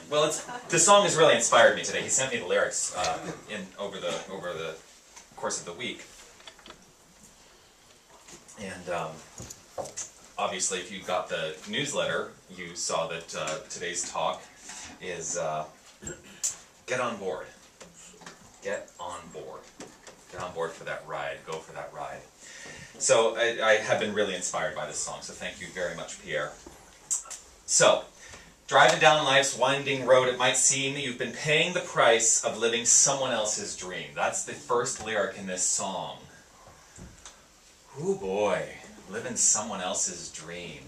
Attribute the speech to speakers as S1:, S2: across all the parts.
S1: Well, the song has really inspired me today. He sent me the lyrics over the course of the week, and obviously, if you got the newsletter, you saw that today's talk is get on board. Get on board. Get on board for that ride. Go for that ride. So I have been really inspired by this song, so thank you very much, Pierre. So, driving down life's winding road, it might seem you've been paying the price of living someone else's dream. That's the first lyric in this song. Ooh boy, living someone else's dream.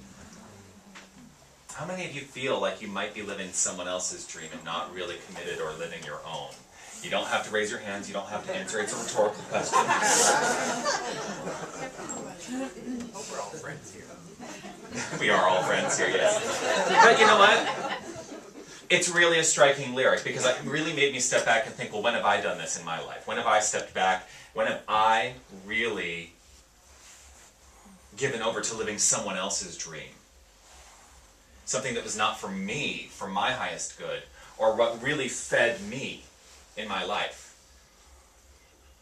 S1: How many of you feel like you might be living someone else's dream and not really committed or living your own? You don't have to raise your hands, you don't have to answer, it's a rhetorical question. We're all friends here. We are all friends here, yes. But you know what? It's really a striking lyric because it really made me step back and think, well, when have I done this in my life? When have I stepped back? When have I really given over to living someone else's dream? Something that was not for me, for my highest good, or what really fed me in my life.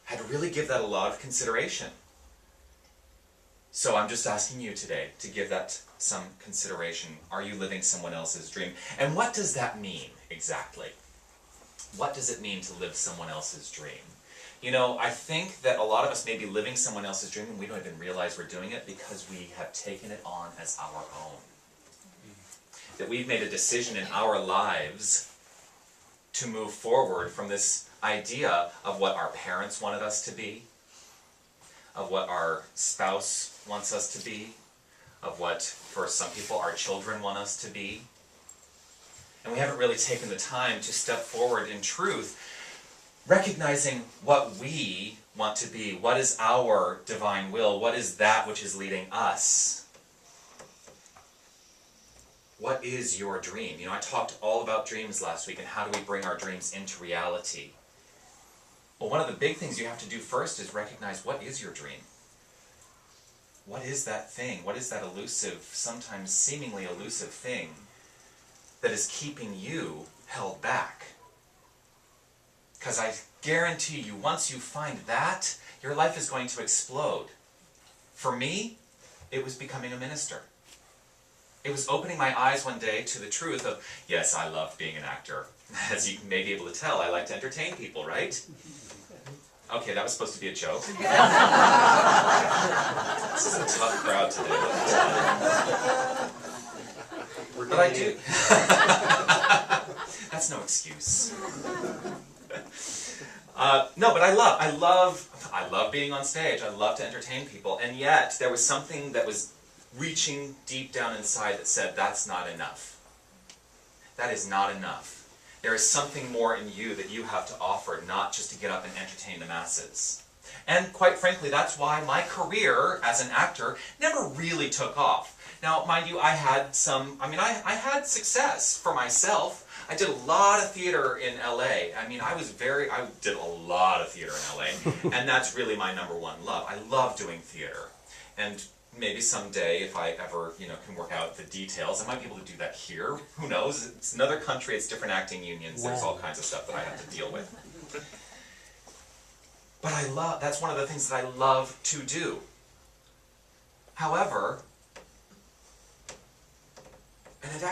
S1: I had to really give that a lot of consideration. So I'm just asking you today to give that some consideration. Are you living someone else's dream? And what does that mean exactly? What does it mean to live someone else's dream? You know, I think that a lot of us may be living someone else's dream and we don't even realize we're doing it because we have taken it on as our own. That we've made a decision in our lives to move forward from this idea of what our parents wanted us to be, of what our spouse wants us to be, of what, for some people, our children want us to be. And we haven't really taken the time to step forward in truth, recognizing what we want to be, what is our divine will, what is that which is leading us. What is your dream? You know, I talked all about dreams last week and how do we bring our dreams into reality. Well, one of the big things you have to do first is recognize what is your dream. What is that thing? What is that elusive, sometimes seemingly elusive thing that is keeping you held back? Because I guarantee you, once you find that, your life is going to explode. For me, it was becoming a minister. It was opening my eyes one day to the truth of, yes, I love being an actor. As you may be able to tell, I like to entertain people, right? Okay, that was supposed to be a joke. This is a tough crowd today, let me tell you. But I do. That's no excuse. No, but I love being on stage. I love to entertain people, and yet there was something that was reaching deep down inside that said, that's not enough. That is not enough. There is something more in you that you have to offer, not just to get up and entertain the masses. And quite frankly, that's why my career as an actor never really took off. Now, mind you, I had success for myself. I did a lot of theater in LA. I did a lot of theater in LA, and that's really my number one love. I love doing theater. And maybe someday, if I ever, can work out the details, I might be able to do that here. Who knows? It's another country, it's different acting unions, there's all kinds of stuff that I have to deal with. But that's one of the things that I love to do. However,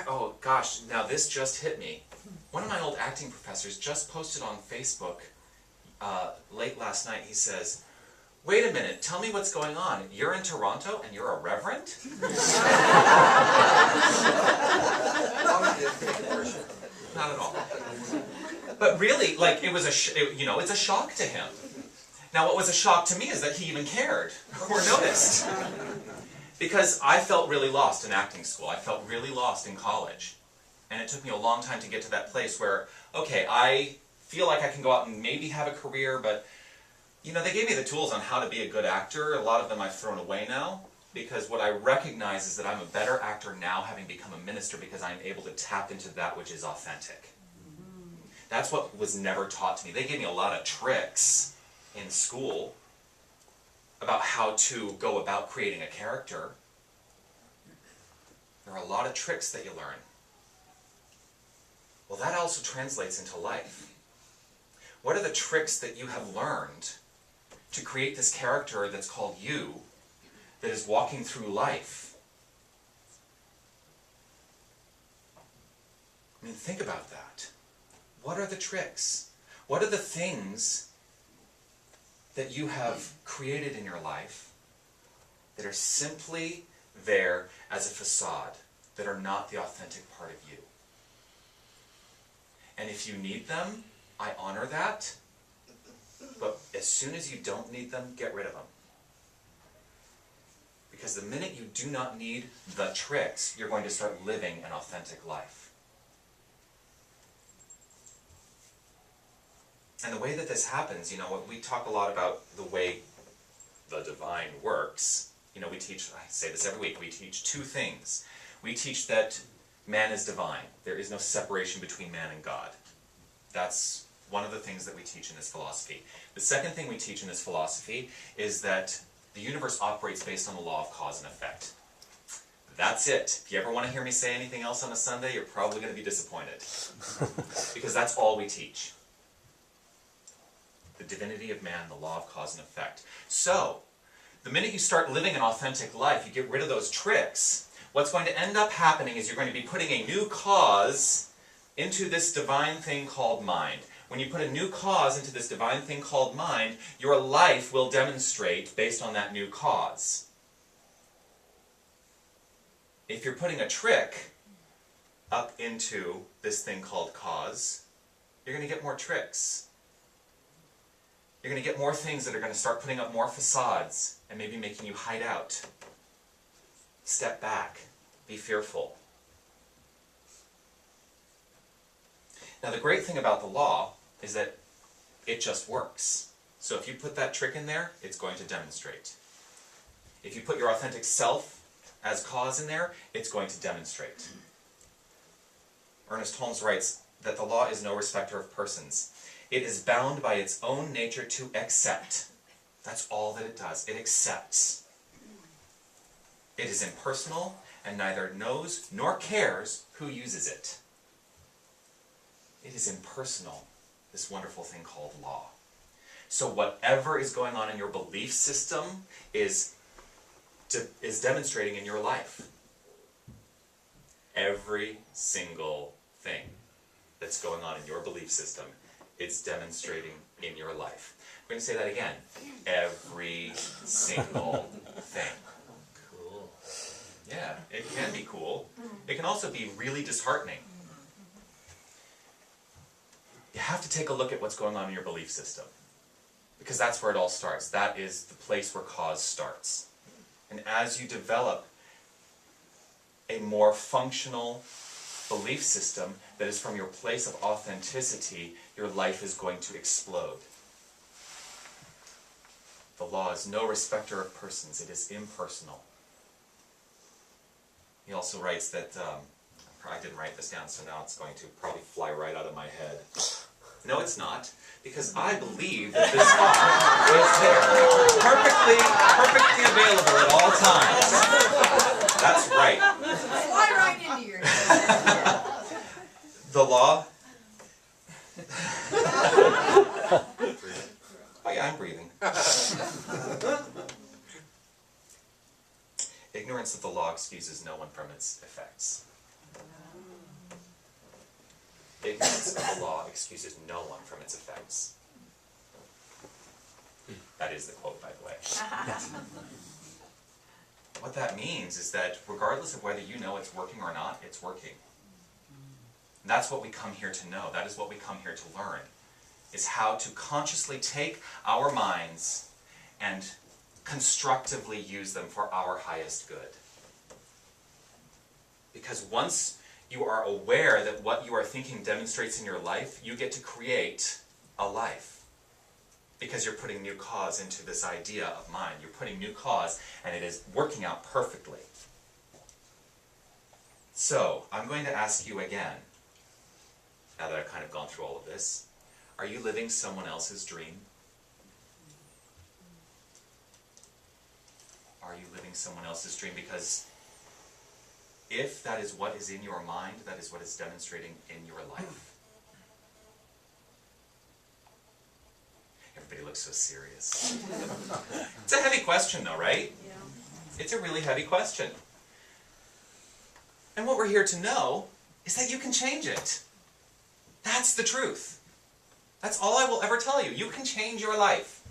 S1: oh gosh, now this just hit me. One of my old acting professors just posted on Facebook late last night. He says, wait a minute, tell me what's going on. You're in Toronto and you're a reverend? Not at all. But really, it was it's a shock to him. Now what was a shock to me is that he even cared or noticed. Because I felt really lost in acting school. I felt really lost in college. And it took me a long time to get to that place where, okay, I feel like I can go out and maybe have a career, but they gave me the tools on how to be a good actor. A lot of them I've thrown away now, because what I recognize is that I'm a better actor now having become a minister because I'm able to tap into that which is authentic. That's what was never taught to me. They gave me a lot of tricks in school about how to go about creating a character. There are a lot of tricks that you learn. Well, that also translates into life. What are the tricks that you have learned to create this character that's called you, that is walking through life? I mean, think about that. What are the tricks? What are the things that you have created in your life that are simply there as a facade, that are not the authentic part of you? And if you need them, I honor that. But as soon as you don't need them, get rid of them. Because the minute you do not need the tricks, you're going to start living an authentic life. And the way that this happens, we talk a lot about the way the divine works. We teach, I say this every week, we teach two things. We teach that man is divine. There is no separation between man and God. That's one of the things that we teach in this philosophy. The second thing we teach in this philosophy is that the universe operates based on the law of cause and effect. That's it. If you ever want to hear me say anything else on a Sunday, you're probably going to be disappointed. Because that's all we teach. The divinity of man, the law of cause and effect. So, the minute you start living an authentic life, you get rid of those tricks, what's going to end up happening is you're going to be putting a new cause into this divine thing called mind. When you put a new cause into this divine thing called mind, your life will demonstrate based on that new cause. If you're putting a trick up into this thing called cause, you're going to get more tricks. You're going to get more things that are going to start putting up more facades and maybe making you hide out. Step back. Be fearful. Now, the great thing about the law is that it just works. So if you put that trick in there, it's going to demonstrate. If you put your authentic self as cause in there, it's going to demonstrate. Ernest Holmes writes that the law is no respecter of persons. It is bound by its own nature to accept. That's all that it does. It accepts. It is impersonal and neither knows nor cares who uses it. It is impersonal, this wonderful thing called law. So whatever is going on in your belief system is demonstrating in your life. Every single thing that's going on in your belief system, it's demonstrating in your life. I'm going to say that again. Every single thing.
S2: Cool.
S1: Yeah, it can be cool. It can also be really disheartening. You have to take a look at what's going on in your belief system. Because that's where it all starts. That is the place where cause starts. And as you develop a more functional belief system that is from your place of authenticity, your life is going to explode. The law is no respecter of persons. It is impersonal. He also writes that, I didn't write this down, so now it's going to probably fly right out of my head. No, it's not, because I believe that this thought is there, perfectly available at all times. That's right.
S3: Fly right into your head.
S1: The law. Oh yeah, I'm breathing. Ignorance of the law excuses no one from its effects. Ignorance of the law excuses no one from its effects. That is the quote, by the way. What that means is that regardless of whether you know it's working or not, it's working. And that's what we come here to know. That is what we come here to learn, is how to consciously take our minds and constructively use them for our highest good. Because once you are aware that what you are thinking demonstrates in your life, you get to create a life. Because you're putting new cause into this idea of mind. You're putting new cause, and it is working out perfectly. So, I'm going to ask you again, now that I've kind of gone through all of this, are you living someone else's dream? Are you living someone else's dream? Because if that is what is in your mind, that is what is demonstrating in your life. Everybody looks so serious. It's a heavy question though, right?
S3: Yeah.
S1: It's a really heavy question. And what we're here to know is that you can change it. That's the truth. That's all I will ever tell you. You can change your life.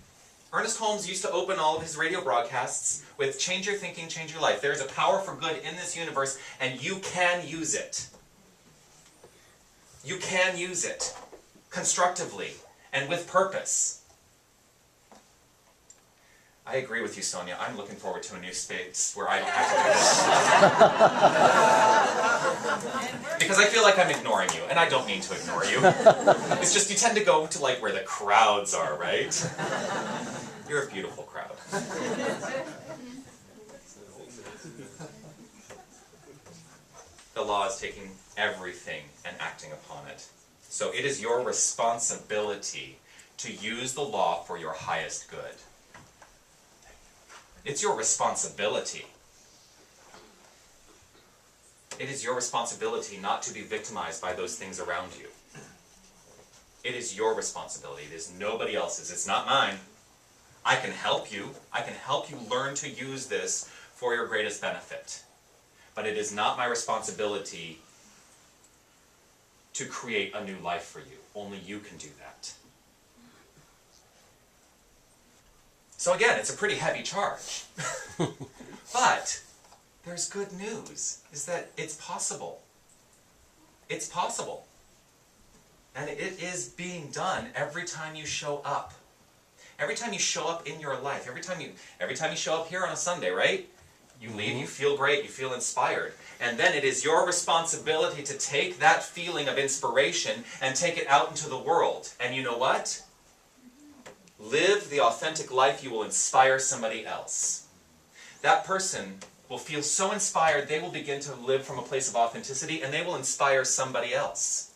S1: Ernest Holmes used to open all of his radio broadcasts with "Change your thinking, change your life." There is a power for good in this universe, and you can use it. You can use it constructively and with purpose. I agree with you, Sonia. I'm looking forward to a new space where I don't have to do this. Because I feel like I'm ignoring you, and I don't mean to ignore you. It's just you tend to go to like where the crowds are, right? You're a beautiful crowd. The law is taking everything and acting upon it. So it is your responsibility to use the law for your highest good. It's your responsibility. It is your responsibility not to be victimized by those things around you. It is your responsibility. It is nobody else's. It's not mine. I can help you. I can help you learn to use this for your greatest benefit. But it is not my responsibility to create a new life for you. Only you can do that. So again, it's a pretty heavy charge. But there's good news, is that it's possible. It's possible. And it is being done every time you show up. Every time you show up in your life, every time you show up here on a Sunday, right? You leave, you feel great, you feel inspired. And then it is your responsibility to take that feeling of inspiration and take it out into the world. And you know what? Live the authentic life, you will inspire somebody else. That person will feel so inspired, they will begin to live from a place of authenticity, and they will inspire somebody else.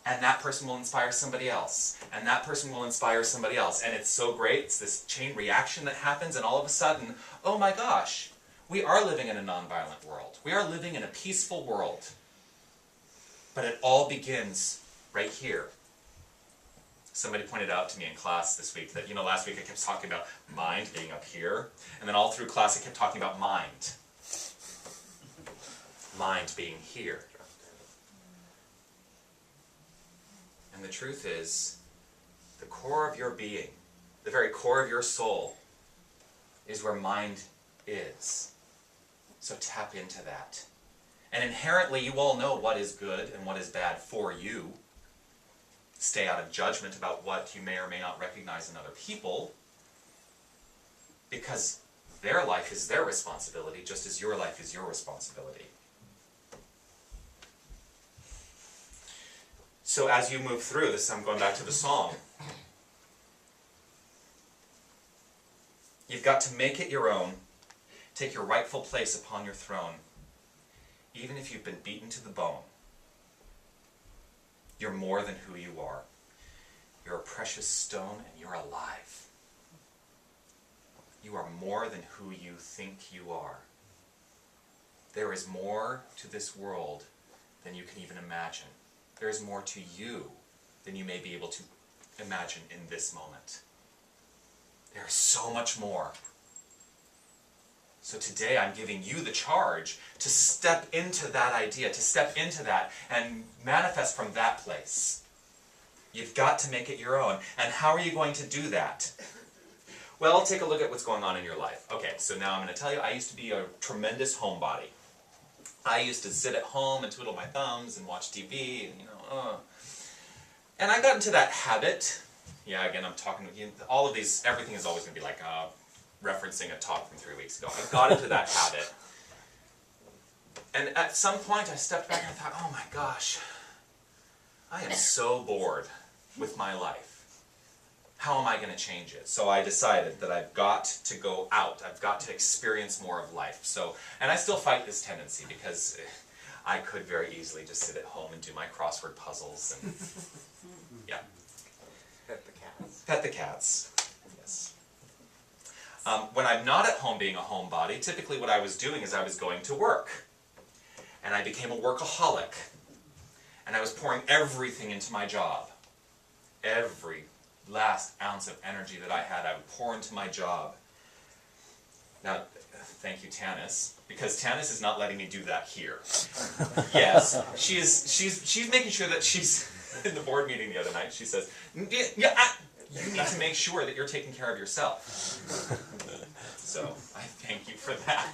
S1: And that person will inspire somebody else. And that person will inspire somebody else. And it's so great, it's this chain reaction that happens, and all of a sudden, oh my gosh, we are living in a nonviolent world. We are living in a peaceful world. But it all begins right here. Somebody pointed out to me in class this week that, last week I kept talking about mind being up here, and then all through class I kept talking about mind. Mind being here. And the truth is, the core of your being, the very core of your soul, is where mind is. So tap into that. And inherently you all know what is good and what is bad for you. Stay out of judgment about what you may or may not recognize in other people, because their life is their responsibility, just as your life is your responsibility. So as you move through this, I'm going back to the song. You've got to make it your own. Take your rightful place upon your throne, even if you've been beaten to the bone. You're more than who you are. You're a precious stone and you're alive. You are more than who you think you are. There is more to this world than you can even imagine. There is more to you than you may be able to imagine in this moment. There is so much more. So today I'm giving you the charge to step into that idea, to step into that and manifest from that place. You've got to make it your own. And how are you going to do that? Well, take a look at what's going on in your life. Okay, so now I'm going to tell you, I used to be a tremendous homebody. I used to sit at home and twiddle my thumbs and watch TV, and And I got into that habit. Yeah, again, I'm talking, all of these, everything is always going to be like referencing a talk from 3 weeks ago. I got into that habit. And at some point I stepped back and I thought, oh my gosh, I am so bored with my life. How am I going to change it? So I decided that I've got to go out. I've got to experience more of life. So, and I still fight this tendency because I could very easily just sit at home and do my crossword puzzles and, yeah.
S2: Pet the cats.
S1: Pet the cats, yes. When I'm not at home being a homebody, typically what I was doing is I was going to work. And I became a workaholic. And I was pouring everything into my job. Every last ounce of energy that I had, I would pour into my job. Now, thank you, Tanis, because Tanis is not letting me do that here. Yes, she's making sure that she's in the board meeting the other night. She says, "Yeah, you need to make sure that you're taking care of yourself." So I thank you for that.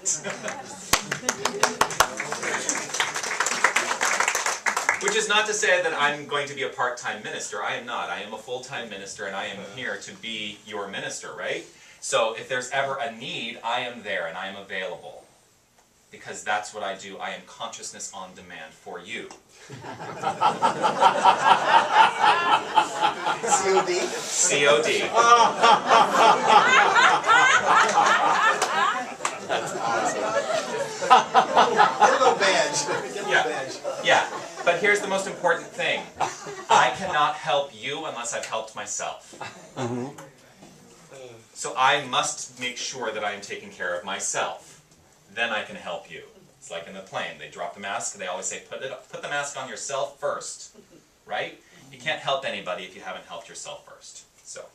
S1: Which is not to say that I'm going to be a part-time minister. I am not. I am a full-time minister, and I am here to be your minister, right? So if there's ever a need, I am there and I am available. Because that's what I do. I am consciousness on demand for you.
S2: COD?
S1: COD.
S2: That's awesome. Get a little badge. Get a little badge.
S1: Yeah. But here's the most important thing. I cannot help you unless I've helped myself. So I must make sure that I am taking care of myself. Then I can help you. It's like in the plane. They drop the mask. They always say, put the mask on yourself first. Right? You can't help anybody if you haven't helped yourself first. So.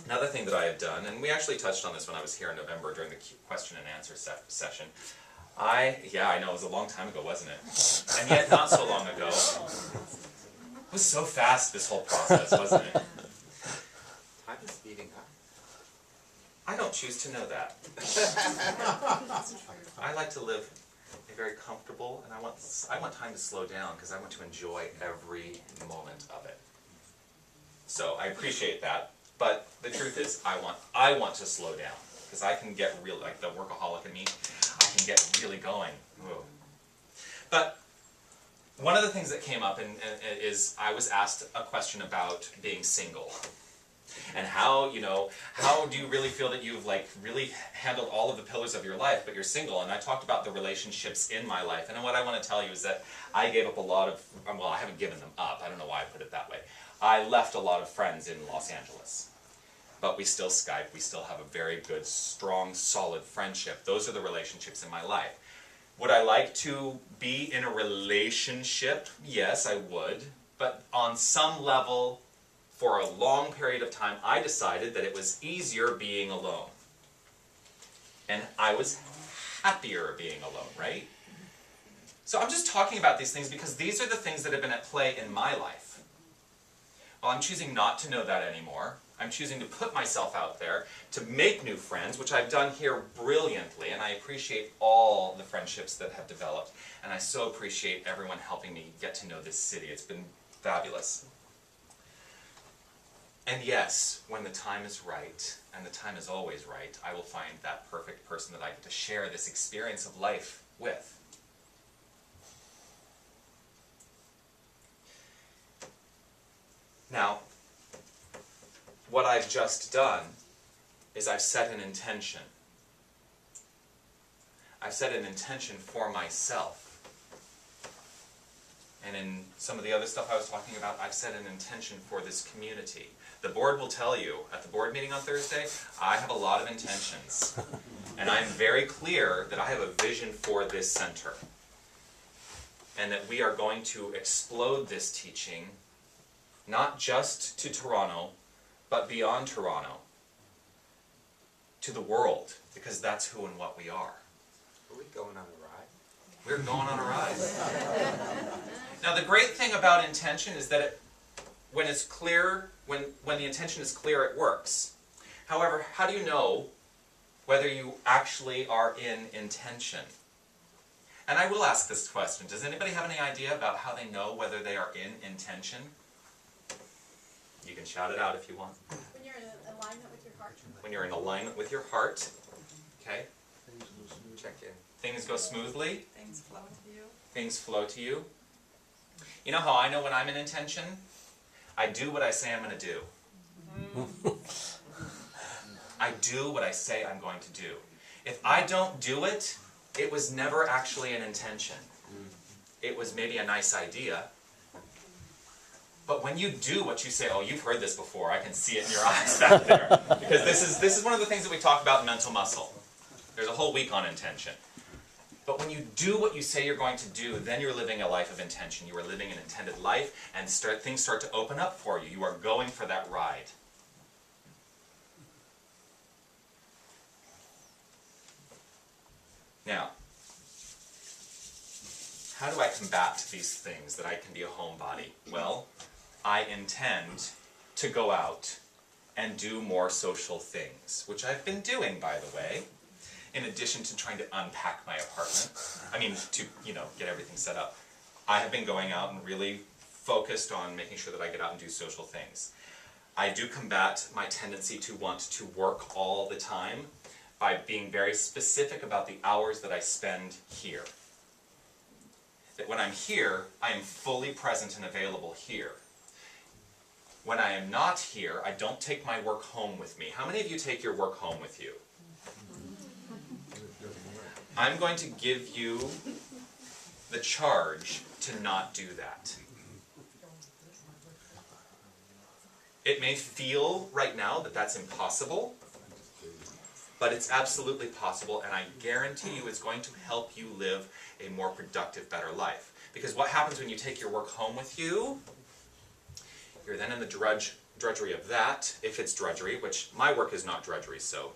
S1: Another thing that I have done, and we actually touched on this when I was here in November during the question and answer session. Yeah, I know, it was a long time ago, wasn't it? And yet not so long ago. It was so fast, this whole process, wasn't it?
S2: Time is speeding up.
S1: I don't choose to know that. I like to live a very comfortable, and I want time to slow down because I want to enjoy every moment of it. So I appreciate that, but the truth is I want to slow down because I can get real, like the workaholic in me, I can get really going. Whoa. But one of the things that came up is I was asked a question about being single. And how do you really feel that you've really handled all of the pillars of your life, but you're single? And I talked about the relationships in my life. And what I want to tell you is that I gave up a lot of, well, I haven't given them up. I don't know why I put it that way. I left a lot of friends in Los Angeles. But we still Skype. We still have a very good, strong, solid friendship. Those are the relationships in my life. Would I like to be in a relationship? Yes, I would. But on some level, for a long period of time, I decided that it was easier being alone. And I was happier being alone, right? So I'm just talking about these things because these are the things that have been at play in my life. Well, I'm choosing not to know that anymore. I'm choosing to put myself out there to make new friends, which I've done here brilliantly, and I appreciate all the friendships that have developed, and I so appreciate everyone helping me get to know this city. It's been fabulous. And yes, when the time is right, and the time is always right, I will find that perfect person that I get to share this experience of life with. Now, what I've just done is I've set an intention. I've set an intention for myself. And in some of the other stuff I was talking about, I've set an intention for this community. The board will tell you, at the board meeting on Thursday, I have a lot of intentions. And I'm very clear that I have a vision for this center. And that we are going to explode this teaching, not just to Toronto, but beyond Toronto, to the world, because that's who and what we are.
S2: Are we going on a ride?
S1: We're going on a ride. Now the great thing about intention is that when it's clear, when the intention is clear, it works. However, how do you know whether you actually are in intention? And I will ask this question. Does anybody have any idea about how they know whether they are in intention? You can shout it out if you want.
S3: When you're in alignment with your heart.
S1: When you're in alignment with your heart, okay?
S2: Check in.
S1: Things go smoothly.
S3: Things flow to you.
S1: Things flow to you. You know how I know when I'm in intention? I do what I say I'm going to do. I do what I say I'm going to do. If I don't do it, it was never actually an intention. It was maybe a nice idea. But when you do what you say, oh, you've heard this before, I can see it in your eyes back there. Because this is one of the things that we talk about in mental muscle. There's a whole week on intention. But when you do what you say you're going to do, then you're living a life of intention. You are living an intended life, and things start to open up for you. You are going for that ride. Now, how do I combat these things that I can be a homebody? Well, I intend to go out and do more social things, which I've been doing, by the way, in addition to trying to unpack my apartment. I mean, to, get everything set up. I have been going out and really focused on making sure that I get out and do social things. I do combat my tendency to want to work all the time by being very specific about the hours that I spend here. That when I'm here, I am fully present and available here. When I am not here, I don't take my work home with me. How many of you take your work home with you? I'm going to give you the charge to not do that. It may feel right now that that's impossible, but it's absolutely possible, and I guarantee you it's going to help you live a more productive, better life. Because what happens when you take your work home with you? You're then in the drudgery of that, if it's drudgery, which my work is not drudgery, so.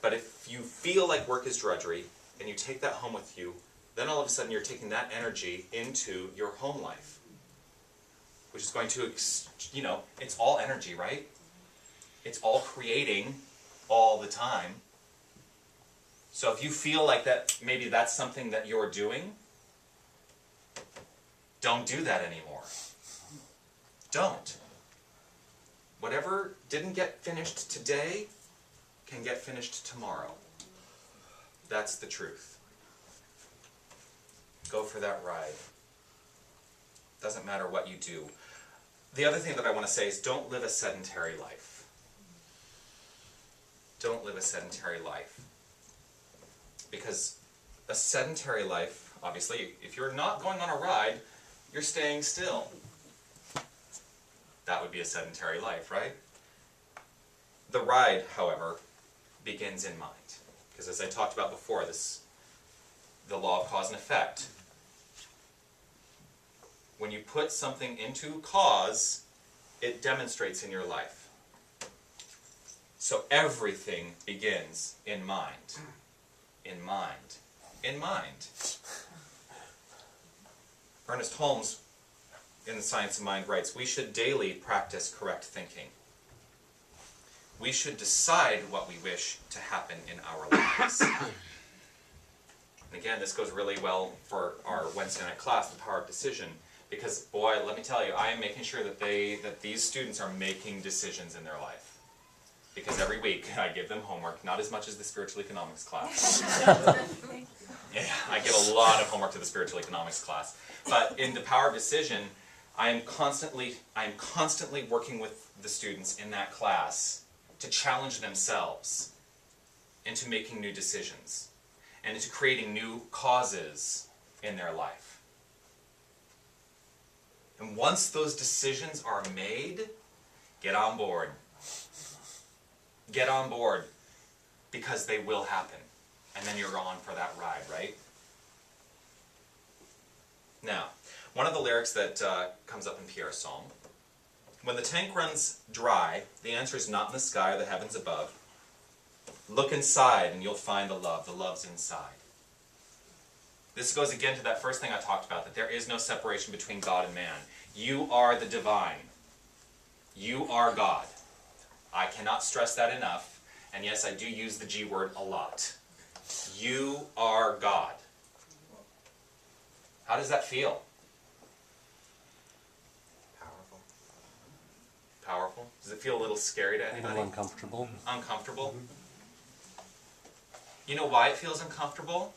S1: But if you feel like work is drudgery, and you take that home with you, then all of a sudden you're taking that energy into your home life. Which is going to, it's all energy, right? It's all creating all the time. So if you feel like that, maybe that's something that you're doing, don't do that anymore. Don't. Whatever didn't get finished today can get finished tomorrow. That's the truth. Go for that ride. Doesn't matter what you do. The other thing that I want to say is don't live a sedentary life. Don't live a sedentary life. Because a sedentary life, obviously, if you're not going on a ride, you're staying still. That would be a sedentary life, right? The ride, however, begins in mind. Because as I talked about before, the law of cause and effect. When you put something into cause, it demonstrates in your life. So everything begins in mind. In mind. In mind. Ernest Holmes, in The Science of Mind, writes, we should daily practice correct thinking. We should decide what we wish to happen in our lives. And again, this goes really well for our Wednesday night class, The Power of Decision, because, boy, let me tell you, I am making sure that these students are making decisions in their life. Because every week I give them homework, not as much as the spiritual economics class. Yeah, I give a lot of homework to the spiritual economics class. But in The Power of Decision, I am constantly working with the students in that class to challenge themselves into making new decisions and into creating new causes in their life. And once those decisions are made, get on board. Get on board, because they will happen. And then you're on for that ride, right? Now, one of the lyrics that comes up in Pierre's psalm, when the tank runs dry, the answer is not in the sky or the heavens above. Look inside and you'll find the love. The love's inside. This goes again to that first thing I talked about, that there is no separation between God and man. You are the divine. You are God. I cannot stress that enough, and yes, I do use the G word a lot. You are God. How does that feel?
S2: Powerful.
S1: Powerful? Does it feel a little scary to
S4: A
S1: anybody?
S4: little uncomfortable.
S1: Uncomfortable? You know why it feels uncomfortable?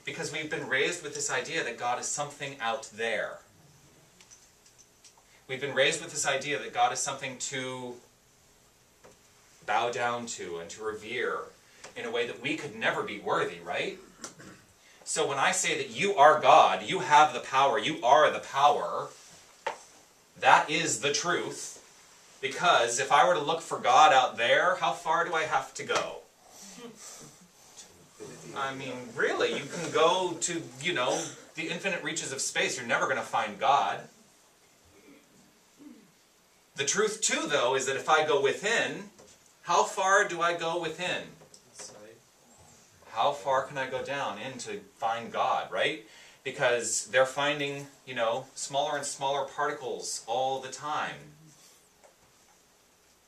S1: Because we've been raised with this idea that God is something out there. We've been raised with this idea that God is something to bow down to and to revere in a way that we could never be worthy, right? So when I say that you are God, you have the power, you are the power, That is the truth. Because if I were to look for God out there, how far do I have to go? I mean, really, you can go to, the infinite reaches of space. You're never going to find God. The truth, too, though, is that if I go within, how far do I go within? How far can I go down in to find God, right? Because they're finding, smaller and smaller particles all the time.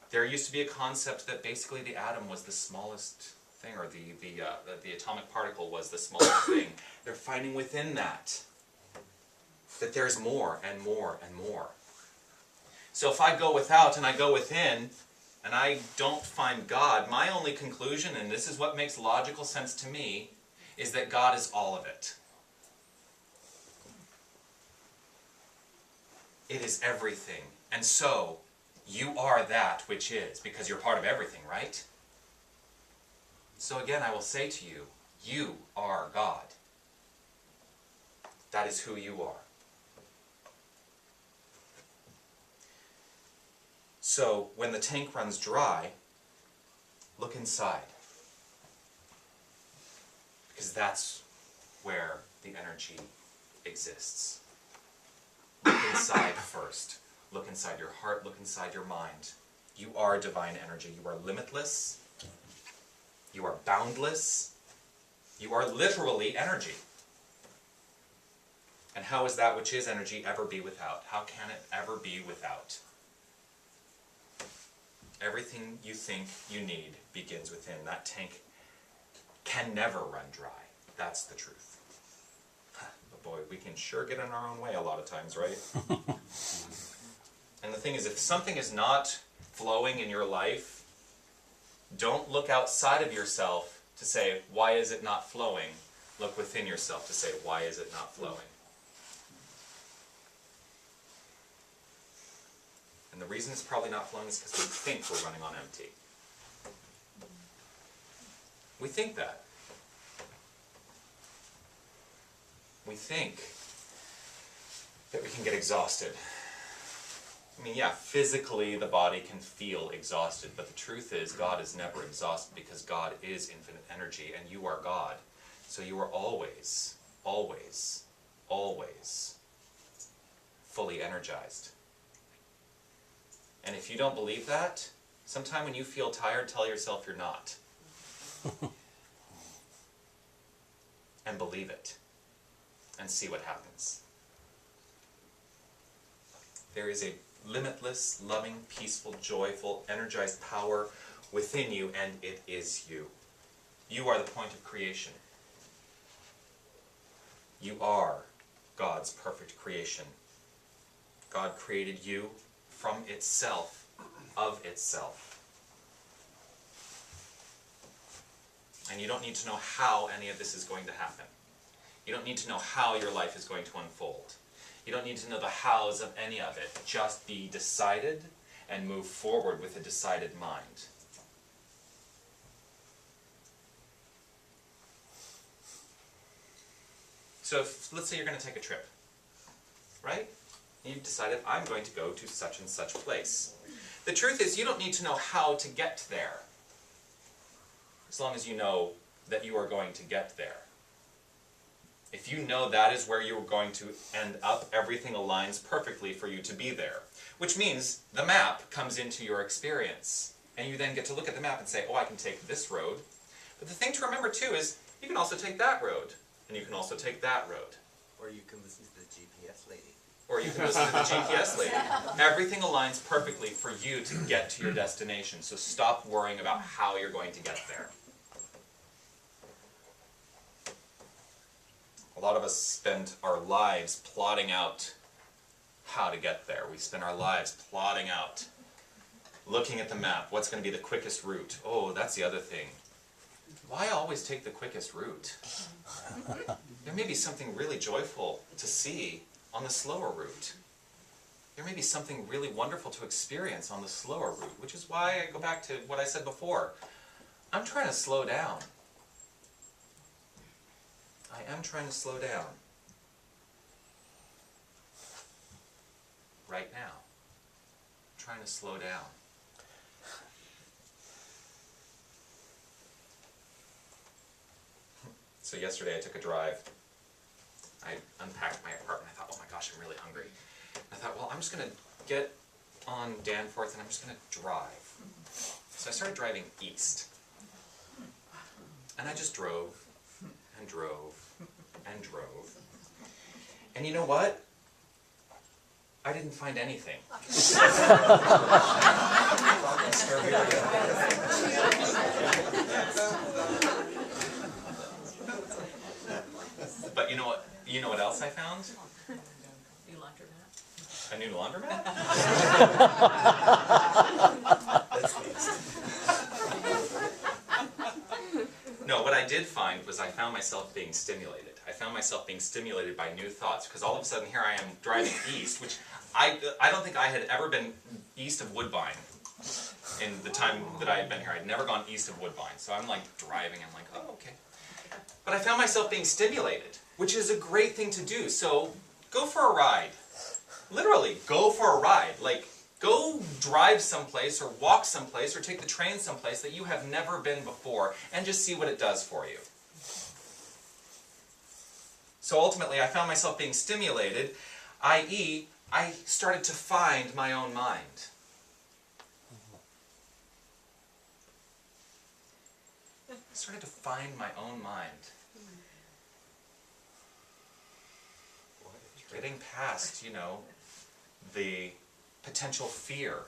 S1: There used to be a concept that basically the atom was the smallest thing, or the atomic particle was the smallest thing. They're finding within that there's more and more and more. So if I go without and I go within, and I don't find God, my only conclusion, and this is what makes logical sense to me, is that God is all of it. It is everything. And so, you are that which is, because you're part of everything, right? So again, I will say to you, you are God. That is who you are. So, when the tank runs dry, look inside. Because that's where the energy exists. Look inside first. Look inside your heart, look inside your mind. You are divine energy. You are limitless. You are boundless. You are literally energy. And how is that which is energy ever be without? How can it ever be without? Everything you think you need begins within. That tank can never run dry. That's the truth. But boy, we can sure get in our own way a lot of times, right? And the thing is, if something is not flowing in your life, don't look outside of yourself to say, why is it not flowing? Look within yourself to say, why is it not flowing? And the reason it's probably not flowing is because we think we're running on empty. We think that. We think that we can get exhausted. I mean, yeah, physically the body can feel exhausted, but the truth is God is never exhausted because God is infinite energy and you are God. So you are always, always, always fully energized. And if you don't believe that, sometime when you feel tired, tell yourself you're not. And believe it. And see what happens. There is a limitless, loving, peaceful, joyful, energized power within you, and it is you. You are the point of creation. You are God's perfect creation. God created you from itself, of itself. And you don't need to know how any of this is going to happen. You don't need to know how your life is going to unfold. You don't need to know the hows of any of it. Just be decided and move forward with a decided mind. So if, let's say you're going to take a trip, right? You've decided, I'm going to go to such and such place. The truth is, you don't need to know how to get there, as long as you know that you are going to get there. If you know that is where you're going to end up, everything aligns perfectly for you to be there. Which means the map comes into your experience. And you then get to look at the map and say, oh, I can take this road. But the thing to remember too is, you can also take that road. And you can also take that road.
S2: Or you can listen to the GPS lady.
S1: Or you can listen to the GPS lady. Everything aligns perfectly for you to get to your destination. So stop worrying about how you're going to get there. A lot of us spend our lives plotting out how to get there. We spend our lives plotting out, looking at the map, what's going to be the quickest route. Oh, that's the other thing. Why always take the quickest route? There may be something really joyful to see on the slower route. There may be something really wonderful to experience on the slower route, which is why I go back to what I said before. I'm trying to slow down. I am trying to slow down. right now. I'm trying to slow down. So yesterday I took a drive. I unpacked my apartment. I thought, oh my gosh, I'm really hungry. I thought, well, I'm just going to get on Danforth and I'm just going to drive. So I started driving east. And I just drove and drove and drove. And you know what? I didn't find anything. But you know what? You know what else I found?
S4: New laundromat.
S1: A new laundromat?
S2: That's neat.
S1: No, what I did find was I found myself being stimulated. I found myself being stimulated by new thoughts, because all of a sudden here I am driving east, which I don't think I had ever been east of Woodbine in the time that I had been here. I'd never gone east of Woodbine. So I'm like driving, I'm like, oh, okay. But I found myself being stimulated, which is a great thing to do. So go for a ride. Literally, go for a ride. Like, go drive someplace or walk someplace or take the train someplace that you have never been before and just see what it does for you. So ultimately, I found myself being stimulated, i.e., I started to find my own mind. I started to find my own mind. Getting past, you know, the potential fear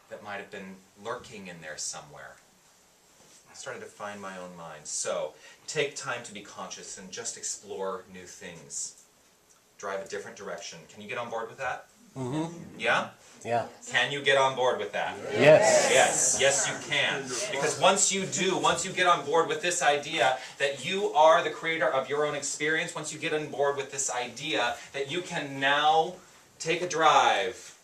S1: that might have been lurking in there somewhere. I started to find my own mind. So, take time to be conscious and just explore new things. Drive a different direction. Can you get on board with that?
S5: Mm-hmm.
S1: Yeah?
S5: Yeah.
S1: Can you get on board with that?
S5: Yes.
S1: Yes. Yes, you can. Because once you do, once you get on board with this idea that you are the creator of your own experience, once you get on board with this idea that you can now take a drive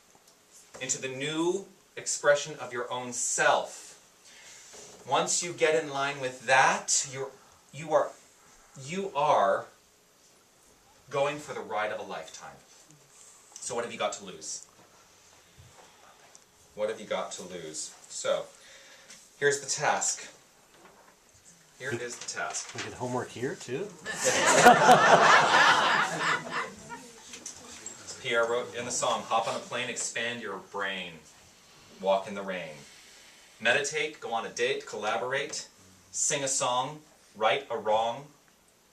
S1: into the new expression of your own self, once you get in line with that, you are going for the ride of a lifetime. So what have you got to lose? What have you got to lose? So, here's the task. Here is the task.
S5: We did homework here too.
S1: Pierre wrote in the song, hop on a plane, expand your brain, walk in the rain. Meditate, go on a date, collaborate, sing a song, right a wrong,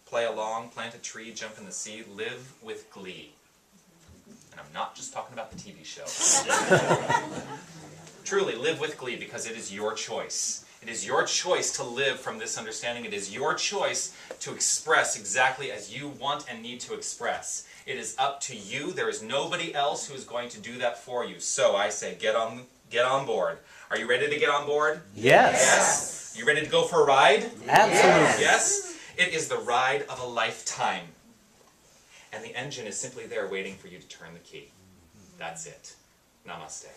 S1: play along, plant a tree, jump in the sea, live with glee. And I'm not just talking about the TV show. Truly, live with glee, because it is your choice. It is your choice to live from this understanding. It is your choice to express exactly as you want and need to express. It is up to you. There is nobody else who is going to do that for you. So I say, get on board. Are you ready to get on board?
S5: Yes.
S1: Yes. You ready to go for a ride?
S5: Absolutely.
S1: Yes. It is the ride of a lifetime. And the engine is simply there waiting for you to turn the key. That's it. Namaste.